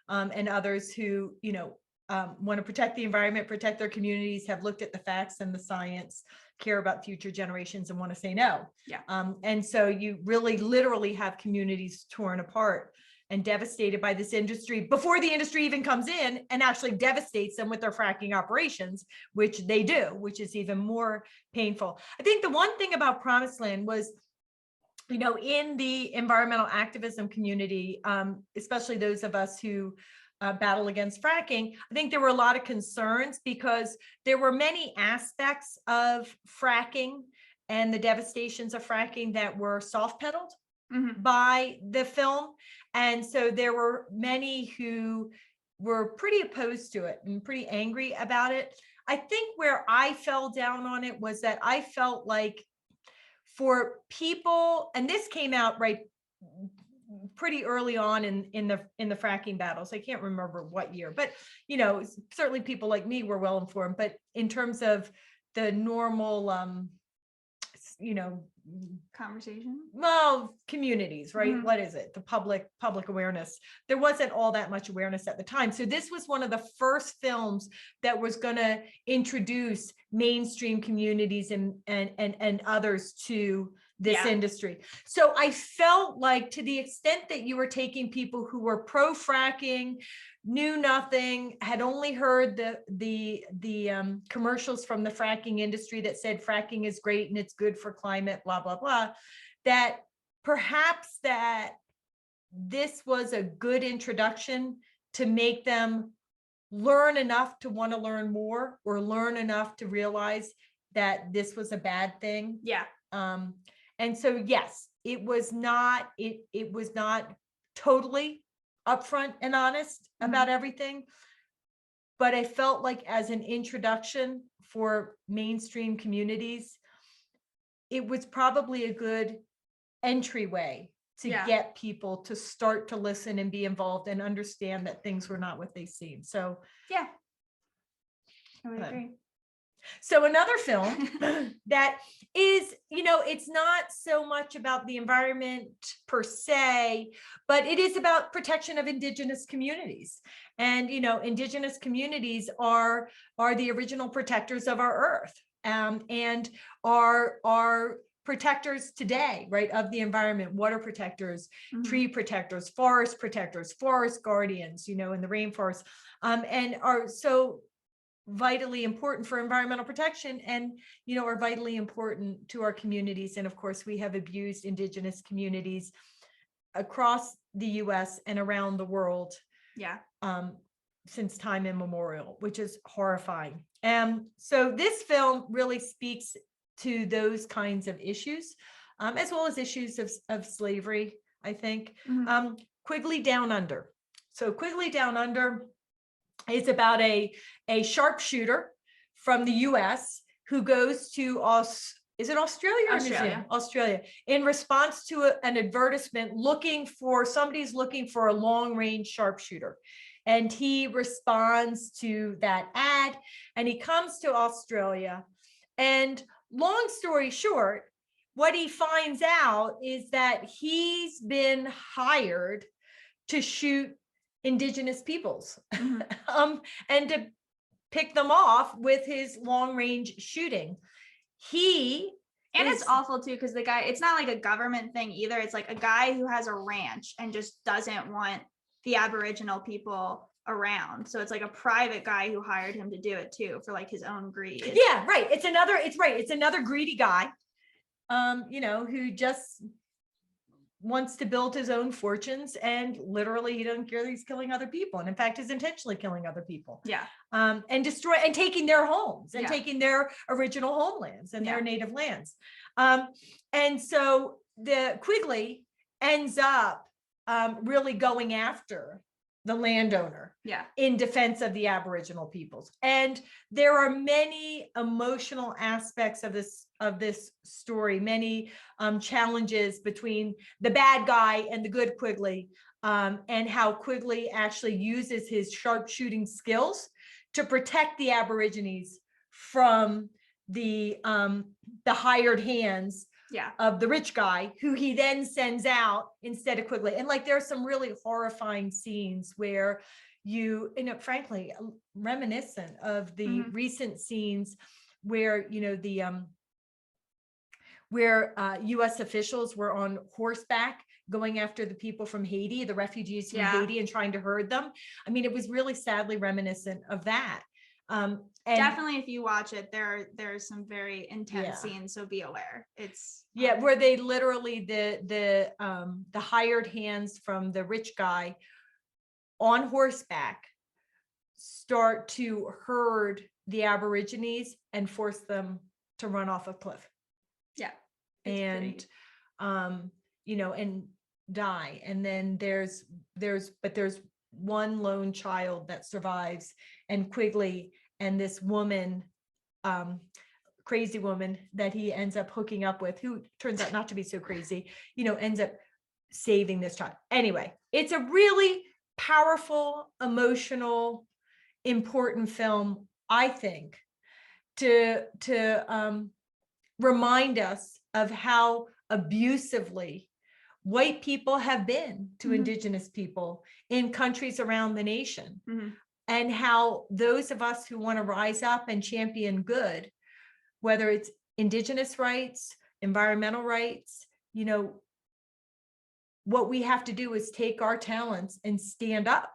and others who, want to protect the environment, protect their communities, have looked at the facts and the science, care about future generations, and want to say no. Yeah. And so you really literally have communities torn apart and devastated by this industry before the industry even comes in and actually devastates them with their fracking operations, which they do, which is even more painful. I think the one thing about Promised Land was, in the environmental activism community, especially those of us who battle against fracking, I think there were a lot of concerns because there were many aspects of fracking and the devastations of fracking that were soft pedaled by the film. And so there were many who were pretty opposed to it and pretty angry about it. I think where I fell down on it was that I felt like, for people, and this came out right pretty early on in the fracking battles. I can't remember what year, but certainly people like me were well informed. But in terms of the normal, conversation, well, communities, right? What is it? The public awareness. There wasn't all that much awareness at the time. So this was one of the first films that was going to introduce mainstream communities and others to this industry. So I felt like, to the extent that you were taking people who were pro fracking, knew nothing, had only heard the commercials from the fracking industry that said fracking is great and it's good for climate, blah, blah, blah, that perhaps that this was a good introduction to make them learn enough to want to learn more, or learn enough to realize that this was a bad thing. Yeah. And so, yes, it was not totally upfront and honest about everything, but I felt like, as an introduction for mainstream communities, it was probably a good entryway to get people to start to listen and be involved and understand that things were not what they seem. So yeah, I would agree. So another film that is, it's not so much about the environment per se, but it is about protection of Indigenous communities. And, Indigenous communities are the original protectors of our earth, and are protectors today, right, of the environment, water protectors, tree protectors, forest guardians, in the rainforest, and are so vitally important for environmental protection, and are vitally important to our communities. And of course, we have abused Indigenous communities across the US and around the world, since time immemorial, which is horrifying. So this film really speaks to those kinds of issues, as well as issues of slavery, I think. Quigley Down Under. So Quigley Down Under is about a sharpshooter from the US who goes to is it Australia or New Zealand? Australia, in response to an advertisement somebody's looking for a long range sharpshooter. And he responds to that ad and he comes to Australia. And long story short, what he finds out is that he's been hired to shoot Indigenous peoples and to pick them off with his long range shooting. It's awful too, because the guy, it's not like a government thing either. It's like a guy who has a ranch and just doesn't want the Aboriginal people around. So it's like a private guy who hired him to do it too, for like his own greed. Yeah, right. It's another greedy guy, who just wants to build his own fortunes, and literally he doesn't care that he's killing other people, and in fact is intentionally killing other people. And taking their homes and taking their original homelands and their native lands. And so the Quigley ends up really going after the landowner in defense of the Aboriginal peoples. And there are many emotional aspects of this story, many challenges between the bad guy and the good Quigley, and how Quigley actually uses his sharpshooting skills to protect the Aborigines from the hired hands of the rich guy, who he then sends out instead of Quigley. And like, there's some really horrifying scenes where frankly, reminiscent of the recent scenes where, where US officials were on horseback going after the people from Haiti, the refugees from Haiti, and trying to herd them. I mean, it was really sadly reminiscent of that. And definitely, if you watch it, there's some very intense scenes, so be aware. It's where they literally the hired hands from the rich guy on horseback start to herd the Aborigines and force them to run off a cliff. And and die. And then there's one lone child that survives, and Quigley and this woman, crazy woman that he ends up hooking up with, who turns out not to be so crazy, ends up saving this child. Anyway, it's a really powerful, emotional, important film, I think, to remind us of how abusively white people have been to Indigenous people in countries around the nation, and how those of us who want to rise up and champion good, whether it's Indigenous rights, environmental rights, what we have to do is take our talents and stand up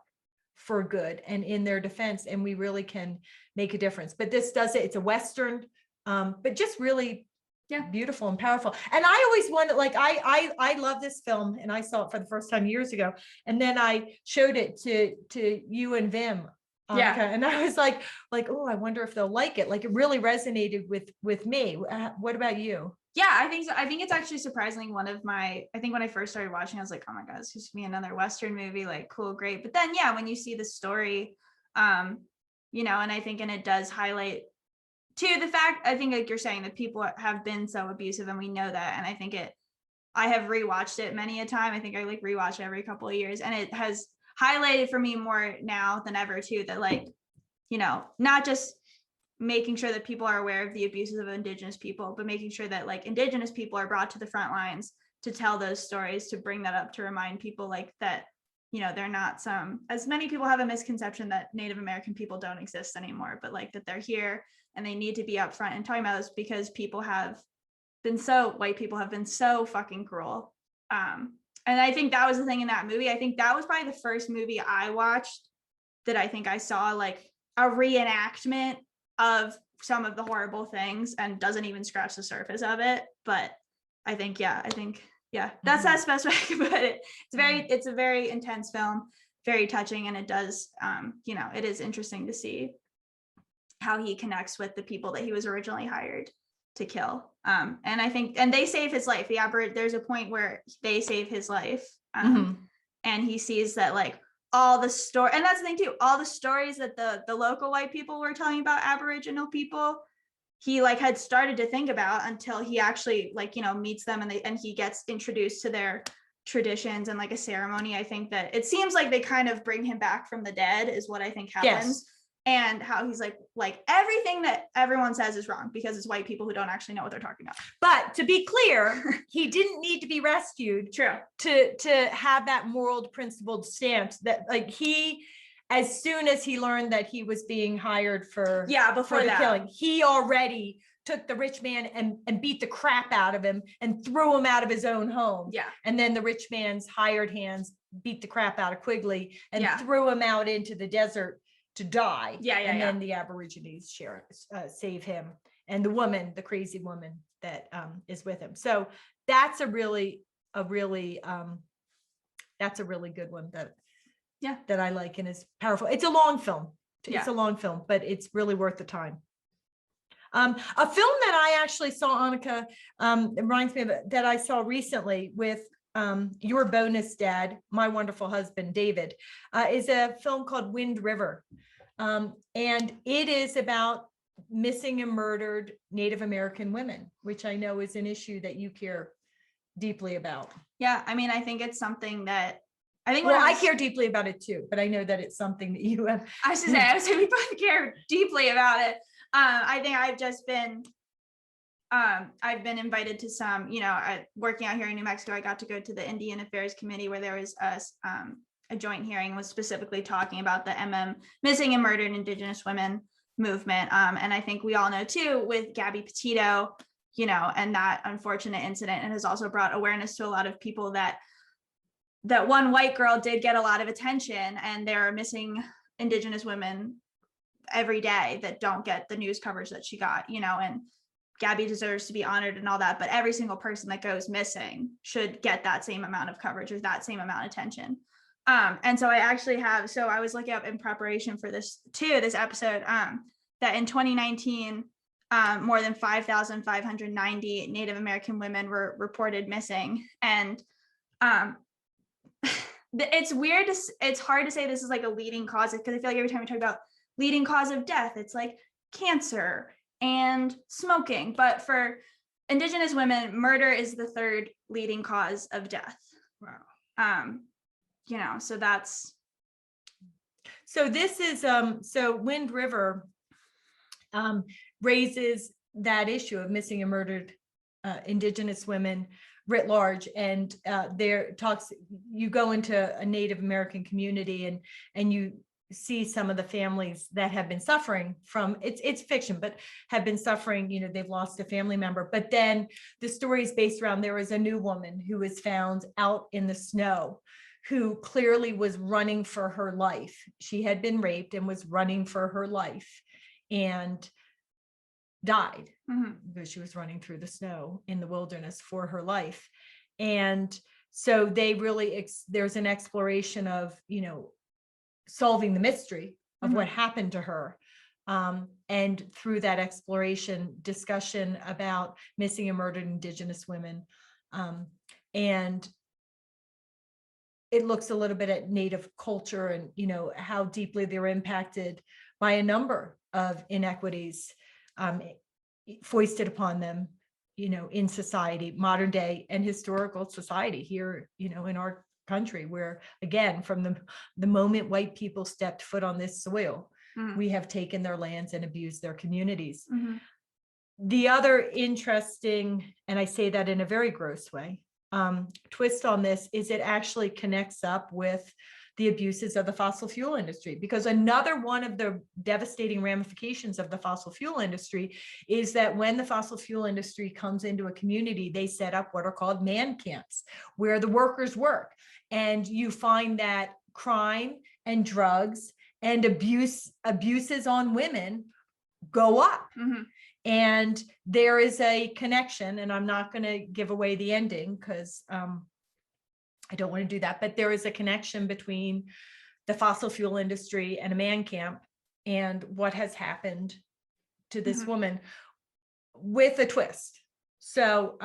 for good and in their defense, and we really can make a difference. But this does it. It's a Western, but just really beautiful and powerful. And I always wanted, like, I love this film, and I saw it for the first time years ago, and then I showed it to you and Vim, Anneke, and I was like, oh, I wonder if they'll like it. Like, it really resonated with me. What about you? Yeah, I think so. I think it's actually surprisingly one of my, I think when I first started watching, I was like, oh my God, this used to be another Western movie, like, cool, great. But then, when you see the story, and I think, and it does highlight to the fact, I think, like you're saying, that people have been so abusive, and we know that. And I think I have rewatched it many a time. I think I like rewatch it every couple of years, and it has highlighted for me more now than ever too, that, like, not just making sure that people are aware of the abuses of Indigenous people, but making sure that, like, Indigenous people are brought to the front lines to tell those stories, to bring that up, to remind people, like, that, they're not as many people have a misconception that Native American people don't exist anymore, but, like, that they're here and they need to be upfront and talking about this, because white people have been so fucking cruel. And I think that was the thing in that movie. I think that was probably the first movie I watched that I think I saw, like, a reenactment of some of the horrible things, and doesn't even scratch the surface of it. But I think, that's the best way I can put it. It's a very intense film. very touching. And it does, it is interesting to see how he connects with the people that he was originally hired to kill. And I think, and they save his life. There's a point where they save his life. And he sees that like all the story, and that's the thing too, all the stories that the local white people were telling about Aboriginal people, he like had started to think about until he actually like, meets them and he gets introduced to their traditions and like a ceremony. I think that it seems like they kind of bring him back from the dead is what I think happens. Yes. And how he's like everything that everyone says is wrong because it's white people who don't actually know what they're talking about. But to be clear, he didn't need to be rescued. True. To have that moral principled stance that like as soon as he learned that he was being hired for the killing, he already took the rich man and beat the crap out of him and threw him out of his own home. Yeah. And then the rich man's hired hands beat the crap out of Quigley and threw him out into the desert to die. And then the Aborigines save him and the woman, the crazy woman that is with him. So that's a really that's a really good one that I like and is powerful. It's a long film. It's a long film, but it's really worth the time. A film that I actually saw, Anneke, it reminds me of that I saw recently with your bonus dad, my wonderful husband, David, is a film called Wind River. And it is about missing and murdered Native American women, which I know is an issue that you care deeply about. Yeah, I mean, I think it's something that I care deeply about it too, but I know that it's something that you have. I was say we both care deeply about it. I think I've just been, I've been invited to some, working out here in New Mexico, I got to go to the Indian Affairs Committee where there was a joint hearing was specifically talking about the missing and murdered Indigenous women movement. And I think we all know too, with Gabby Petito, and that unfortunate incident, it has also brought awareness to a lot of people that one white girl did get a lot of attention, and there are missing Indigenous women every day that don't get the news coverage that she got, and Gabby deserves to be honored and all that, but every single person that goes missing should get that same amount of coverage or that same amount of attention. And so I was looking up in preparation for this episode, that in 2019, more than 5,590 Native American women were reported missing. And it's hard to say this is like a leading cause, because I feel like every time we talk about leading cause of death, it's like cancer and smoking. But for Indigenous women, murder is the third leading cause of death. Wow. So that's. So this is, so Wind River raises that issue of missing and murdered Indigenous women writ large. And you go into a Native American community and you see some of the families that have been suffering from, it's fiction, but have been suffering, they've lost a family member. But then the story is based around, there was a new woman who was found out in the snow, who clearly was running for her life. She had been raped and was running for her life and died because she was running through the snow in the wilderness for her life. And so there's an exploration of, solving the mystery of what happened to her. And through that exploration, discussion about missing and murdered Indigenous women. And it looks a little bit at Native culture and, how deeply they're impacted by a number of inequities foisted upon them, in society, modern day and historical society here, in our country, where, again, from the moment white people stepped foot on this soil, we have taken their lands and abused their communities. The other interesting, and I say that in a very gross way, twist on this is it actually connects up with the abuses of the fossil fuel industry, because another one of the devastating ramifications of the fossil fuel industry is that when the fossil fuel industry comes into a community, they set up what are called man camps where the workers work. And you find that crime and drugs and abuses on women go up. And there is a connection, and I'm not going to give away the ending because I don't want to do that, but there is a connection between the fossil fuel industry and a man camp and what has happened to this woman with a twist. So,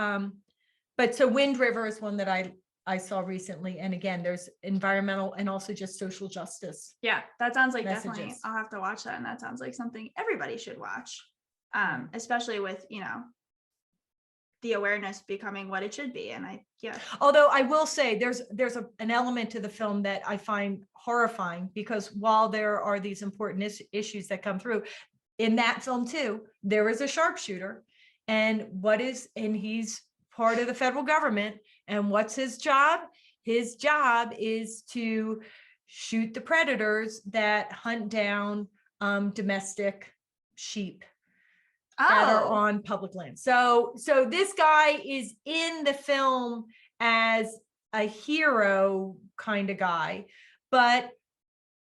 so Wind River is one that I saw recently. And again, there's environmental and also just social justice. Yeah, that sounds like messages. Definitely, I'll have to watch that. And that sounds like something everybody should watch, especially with, the awareness becoming what it should be. And although I will say there's an element to the film that I find horrifying, because while there are these important issues that come through in that film too, there is a sharpshooter, and he's part of the federal government. And what's his job? His job is to shoot the predators that hunt down domestic sheep that are on public land. So this guy is in the film as a hero kind of guy, but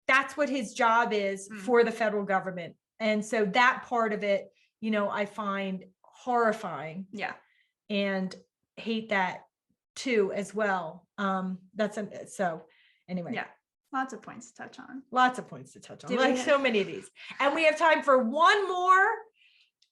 that's what his job is for the federal government. And so that part of it, I find horrifying. Yeah. And hate that too as well. So anyway. Yeah. Lots of points to touch on. Like so many of these. And we have time for one more,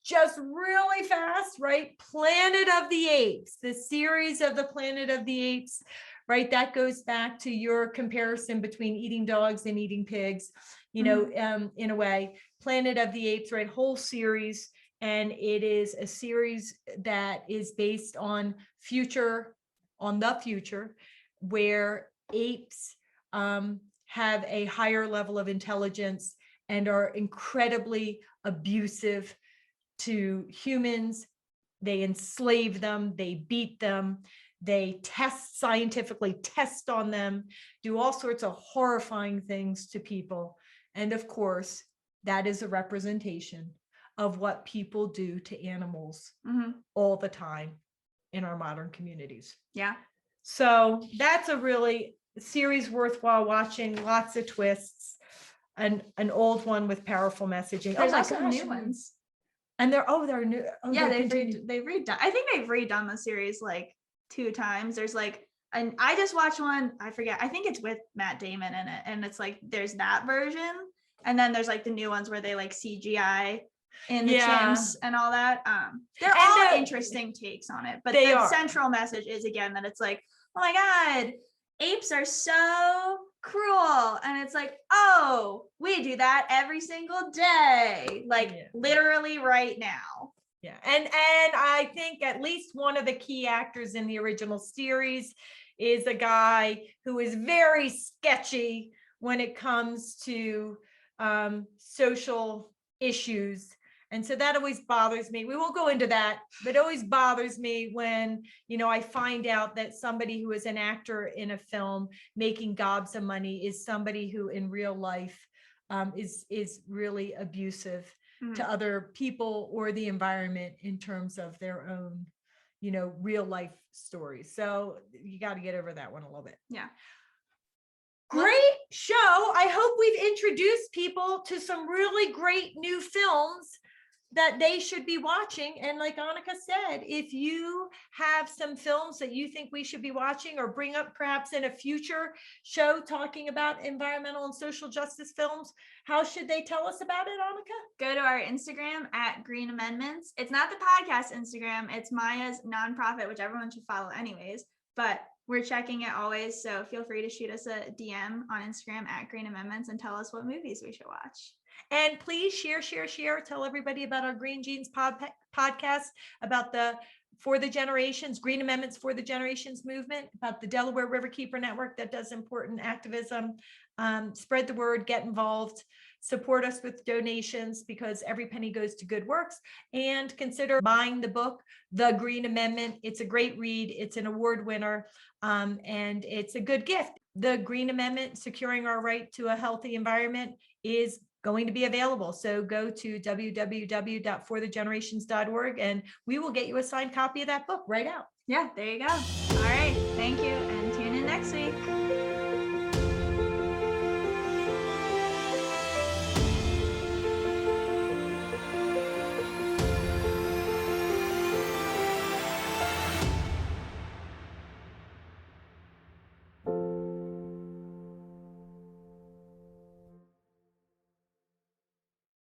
just really fast, right? Planet of the Apes, the series of the Planet of the Apes, right? That goes back to your comparison between eating dogs and eating pigs, in a way. Planet of the Apes, right? Whole series. And it is a series that is based on the future, where apes have a higher level of intelligence and are incredibly abusive to humans. They enslave them, they beat them, they scientifically test on them, do all sorts of horrifying things to people. And of course, that is a representation of what people do to animals all the time in our modern communities. Yeah. So that's a really series worthwhile watching. Lots of twists. An old one with powerful messaging. There's also new ones. And they're new. They've redone. I think they've redone the series like 2 times. There's and I just watched one. I forget. I think it's with Matt Damon in it, and it's there's that version, and then there's the new ones where they CGI in the chimps and all that. They're all interesting takes on it, but the central message is again that it's oh my God, apes are so cruel, and it's we do that every single day, literally right now. Yeah, and I think at least one of the key actors in the original series is a guy who is very sketchy when it comes to social issues. And so that always bothers me. We won't go into that, but it always bothers me when, I find out that somebody who is an actor in a film making gobs of money is somebody who in real life is really abusive to other people or the environment in terms of their own, real life stories. So you got to get over that one a little bit. Yeah. Great show. I hope we've introduced people to some really great new films that they should be watching. And like Anneke said, if you have some films that you think we should be watching or bring up perhaps in a future show talking about environmental and social justice films, how should they tell us about it, Anneke? Go to our Instagram at Green Amendments. It's not the podcast Instagram, it's Maya's nonprofit, which everyone should follow anyways, but we're checking it always. So feel free to shoot us a DM on Instagram at Green Amendments and tell us what movies we should watch. And please share, tell everybody about our Green Jeans podcast, about the For the Generations, Green Amendments for the Generations movement, about the Delaware Riverkeeper Network that does important activism. Spread the word, get involved, support us with donations because every penny goes to good works, and consider buying the book, The Green Amendment. It's a great read. It's an award winner, and it's a good gift. The Green Amendment, Securing Our Right to a Healthy Environment, is going to be available. So go to www.forthegenerations.org and we will get you a signed copy of that book right out. Yeah, there you go. All right. Thank you. And tune in next week.